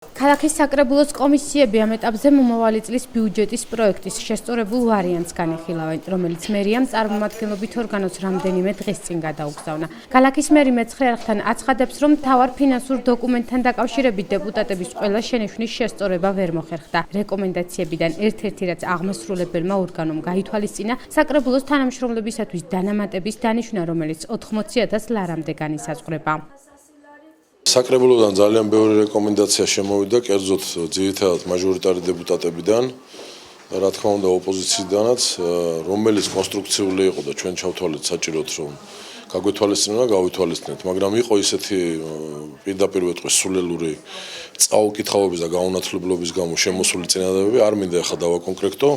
ქალაქის საკრებულოს კომისიები ამ ეტაპზე მომავალი წლის ბიუჯეტის პროექტის შესწორებულ ვარიანტს განიხილავენ, რომელიც მერიამ წარმომადგენლობით ორგანოს რამდენიმე დღის წინ გადაუგზავნა. ქალაქის მერი მეცხრე არხთან აცხადებს, რომ მთავარ ფინანსურ დოკუმენტთან დაკავშირებით დეპუტატების ყველა შენიშვნის შესწორება ვერ მოხერხდა. რეკომენდაციებიდან ერთ-ერთი, რაც აღმასრულებელმა ორგანომ გაითვალისწინა, საკრებულოს თანამშრომლებისათვის დანამატების დანიშვნა, რომელიც 80,000 ლარამდე განისაზღვრება. საკრებულოდან ძალიან ბევრი რეკომენდაცია შემოვიდა, კერძოდ ძირითადად მაჟორიტარი დეპუტატებიდან, რა თქმა უნდა ოპოზიციიდანაც, რომელიც კონსტრუქციული იყო და ჩვენ ჩავთვალეთ საჭიროდ, რომ გაგვეთვალისწინოთ და გავითვალისწინეთ, მაგრამ იყო ისეთი პირდაპირ ვეტყვის სულელური წაუკითხავების და გაუნათლებლობის გამო შემოსული წინადადებები, არ მინდა ახლა დავაკონკრეტო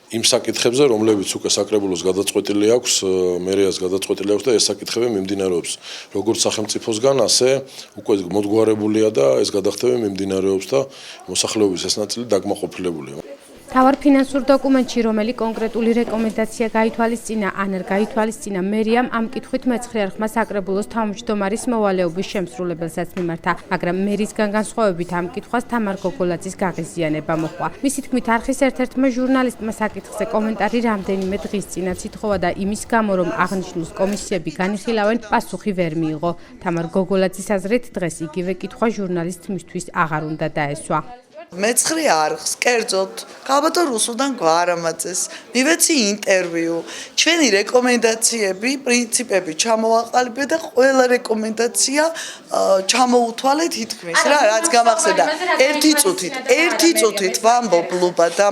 იმ საკითხებზე, რომლებიც უკვე საკრებულოს გადაწყვეტილი აქვს, მერიას გადაწყვეტილი აქვს და ეს საკითხები მიმდინარეობს როგორც სახელმწიფოსგან, ასე უკვე მოდგარებულია და ეს გადახდები მიმდინარეობს და მოსახლეობის ეს ნაწილი დაკმაყოფილებულია. მთავარ ფინანსურ დოკუმენტში, რომელი კონკრეტული რეკომენდაცია გაითვალისწინა, ან არ გაითვალისწინა, მერიამ ამ კითხვით მეცხრე არხმა საკრებულოს თავმჯდომარის მოვალეობის შემსრულებელსაც მიმართა, მაგრამ მერისგან განსხვავებით ამ კითხვას თამარ გოგოლაძის გაღიზიანება მოჰყვა. მისი თქმით, არხის ერთ-ერთმა ჟურნალისტმა საკითხზე კომენტარი რამდენიმე დღის წინაც ითხოვა და იმის გამო, რომ აღნიშნულს კომისიები განიხილავენ, პასუხი ვერ მიიღო. თამარ გოგოლაძის აზრით, დღეს იგივე კითხვა ჟურნალისტთმისთვის აღარ უნდა დაესვა. მეცხრე არხს კერძოდ ქალბატონ რუსუდან გვარამაძეს მივეცი ინტერვიუ, ჩვენი რეკომენდაციები, პრინციპები ჩამოვაყალიბეთ და ყველა რეკომენდაცია ჩამოუთვალეთ თითქმის რა, რაც გამახსენდა. ერთი წუთით ვამბობ ლუბა და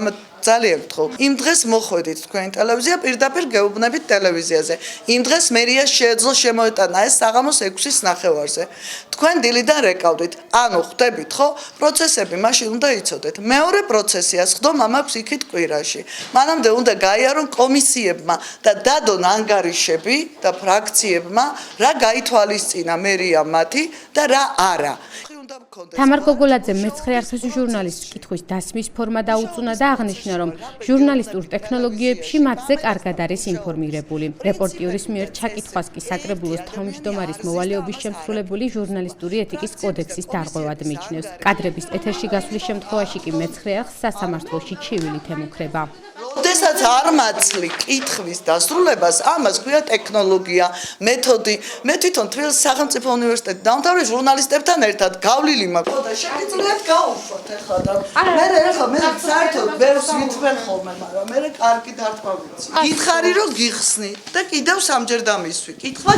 ძალიან გთხოვ. იმ დღეს მოხვედით თქვენი ტელევიზია, პირდაპირ გეუბნებით ტელევიზიაზე. იმ დღეს მერიას შეეძლო შემოეტანა ეს საღამოს 6-ის ნახევარზე. თქვენ დილიდან რეკავდით. ანუ ხვდებით ხო? პროცესები მაშინ უნდა იცოდეთ. მეორე პროცესიას ხდომ ამაქვს იქით კვირაში. მანამდე უნდა გაიარონ კომისიებმა და დადონ ანგარიშები და ფრაქციებმა, რა გაითვალისწინა მერიამ მათი და რა არა. თამარ გოგოლაძე მეცხრე არხის ჟურნალისტს კითხვის დასმის ფორმა დაუწუნა და აღნიშნა, რომ ჟურნალისტურ ტექნოლოგიებში მათზე კარგად არის ინფორმირებული. რეპორტიორის მიერ ჩაკითხვას კი საკრებულოს თავმჯდომარის მოვალეობის შემსრულებელი ჟურნალისტური ეთიკის კოდექსის დარღვევად მიიჩნევს. კადრების ეთერში გასვლის შემთხვევაში კი მეცხრე არხს სასამართლოში ჩივილით ემუქრება. როდესაც არ მაცლი კითხვის დასრულებას, ამას ქვია ტექნოლოგია, მეთოდი. მე თვითონ თბილისის სახელმწიფო უნივერსიტეტის დაამთავრე ჟურნალისტებთან ერთად გავლილი მაქვს. და შეგიძლიათ გაუშვათ ახლა და მე საერთოდ ბევრს ვითხრენ ხოლმე, მაგრამ მე კარგი დარტყმა ვიცი. გითხარი რომ გიხსნი და კიდევ სამჯერ დამისვი. კითხვა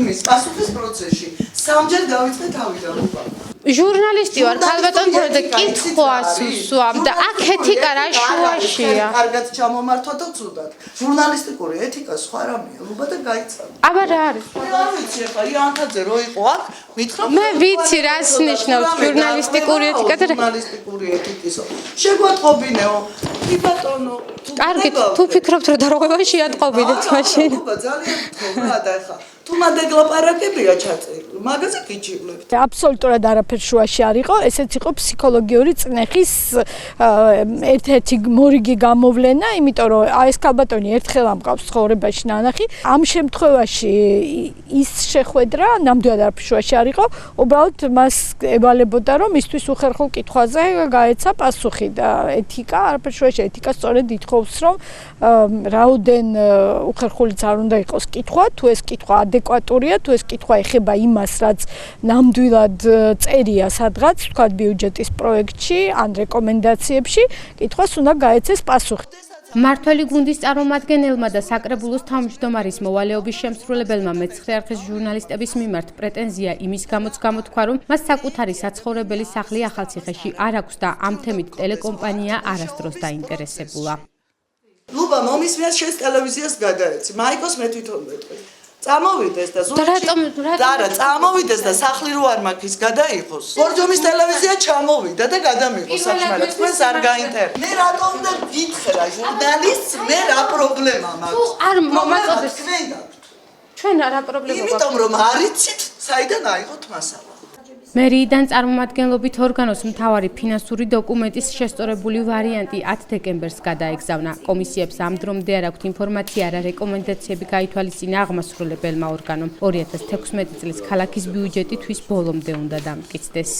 მის პასუხის პროცესში. სამჯერ დავიწყე თავიდან უკვე. ჟურნალისტი ვარ, ქალბატონ და კითხვას ვსვამ და აქ ეთიკა რა შუაშია. კარგად ჩამომართვა და ცუდად. ჟურნალისტიკური ეთიკა სხვა რამეა, ლუბა და გაიცადა. აბა რა არის? არ ვიცი ახლა იანთაძე რო იყო აქ, მითხრა მე ვიცი რას ნიშნავს ჟურნალისტიკური ეთიკა და ჟურნალისტიკური ეთიკისო. შეგვატყობინეო, კი ბატონო. კარგი, თუ ფიქრობთ რომ დარღვევა შეატყობინეთ მაშინ. ლუბა ძალიან გთხოვ რა და ახლა თუ მადეგლაპარაკებია ჩაწერილი, მაგაზე გიჭირლებთ. აბსოლუტურად არაფერ შუაში არ იყო, ესეც იყო ფსიქოლოგიური წნეხის ერთ-ერთი მორიგი გამოვლენა, იმიტომ რომ ეს ქალბატონი ერთხელ ამყავს ცხოვრებაში ნანახი. ამ შემთხვევაში ის შეხვედრა ნამდვილად არაფერ შუაში არ იყო, უბრალოდ მას ევალებოდა, რომ მისთვის უხერხულ კითხვაზე გაეცა პასუხი და ეთიკა არაფერ შუაში, ეთიკა სწორედ ითხოვს, რომ რაოდენ უხერხულიც არ უნდა იყოს კითხვა, თუ ეს კითხვა ადეკვატურია, თუ ეს კითხვა ეხება იმას, რაც ნამდვილად წერია სადღაც, თქვა ბიუჯეტის პროექტში ან რეკომენდაციებში, კითხვას უნდა გაეცეს პასუხი. მმართველი გუნდის წარმომადგენელმა და საკრებულოს თავმჯდომარის მოვალეობის შემსრულებელმა მეცხრე არხის ჟურნალისტების მიმართ პრეტენზია იმის გამოც გამოთქვა, რომ მას საკუთარი საცხოვრებელი სახლი ახალციხეში არ აქვს და ამ თემით ტელეკომპანია არასდროს დაინტერესებულა. ლუბა მომისმენთ შენს ტელევიზიას გადაეცი. მაიკოს მე თვითონ ვეტყვი. წამოვიდეს და წამოვიდეს და სახლი რო არ მაქვს ის გადაიღოს. ბორჯომის ტელევიზია ჩამოვიდა და გადამიღოს საქმე. თქვენს არ გაინტერესებს. მე რატომ უნდა გითხრა ჟურნალისტს, მე რა პრობლემა მაქვს? არ მომაწოდეს. ჩვენ რა პრობლემა გვაქვს? იმიტომ რომ არიცით, საიდან აიღოთ მასალა. მერიიდან წარმომადგენლობით ორგანოს მთავარი ფინანსური დოკუმენტის შესწორებული ვარიანტი 10 დეკემბერს გადაეგზავნა. კომისიებს ამ დრომდე არ აქვთ ინფორმაცია რა რეკომენდაციები გაითვალისწინა აღმასრულებელმა ორგანომ. 2016 წლის ქალაქის ბიუჯეტი თვის ბოლომდე უნდა დამტკიცდეს.